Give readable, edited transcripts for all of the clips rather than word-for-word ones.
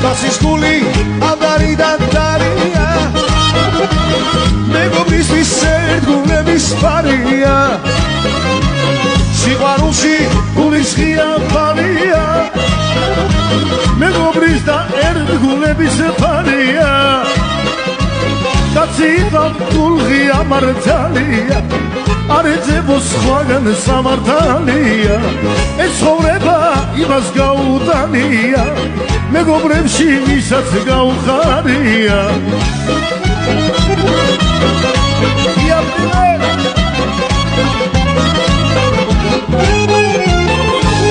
კაცის გული აბარიდან დარია მეგობრისთვის ერთგულების ფარია სიყვარულში გულის ღია ფარია მეგობრის და ერთგულების ფარია კაცი გულღია მართალია არ ეძებოს სხვაგან სამართალია ეს ცხოვრება იმას გაუტანია მეგობრებში ვისაც გაუხარია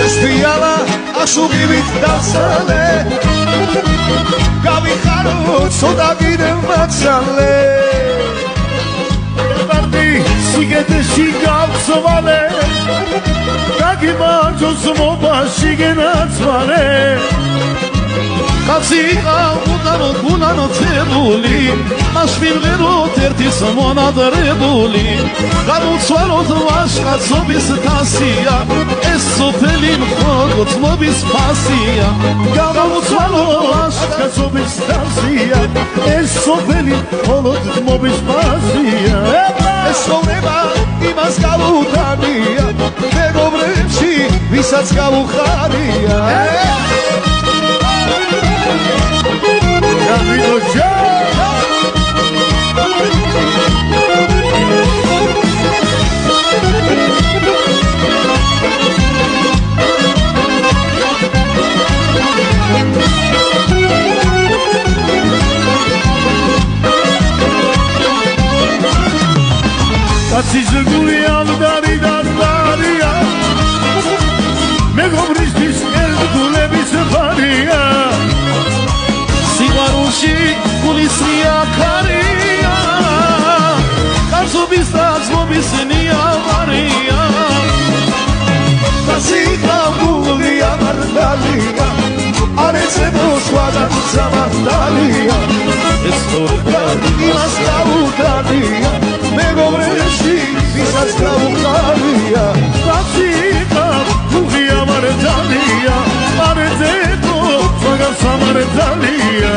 ეს ფიალა აშუღივით დასალე გავიხარო ცოტა კიდევ მაცალე სიგეთეში გავცვალე გაგიმარჯოს მობაში გენაცვალე კაცი ყავ გუნანოცებული მას მივღეროთ ერთის მონადრებული გამოცვალოთ ვაჟკაცობის თასია ეს სოფელი მხოლოდ მობის ფასია გამოცვალოთ ვაჟკაცობის თასია ეს სოფელი მხოლოდ მობის ფასია ეს ცხოვრება იმას გაუტანია მეგობრებში ვისაც გაუხარია კაცის გული ამდარიდან დარია მეგობრისთვის ერთგულების ფარია სიყვარულში გულის ღია ქარია კაცობის და ძმობის ნიავარია კაცი გულღია მართალია არ ეძებოს სხვაგან სამართალია ეს ცხოვრება იმას გაუტანია მეგობრებში ვისაც გაუხარია კაცი გულღია მართალია არ ეძებოს სხვაგან სამართალია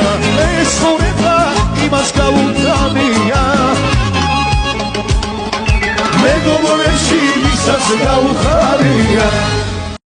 ეს ცხოვრება იმას გაუტანია მეგობრებში ვისაც გაუხარია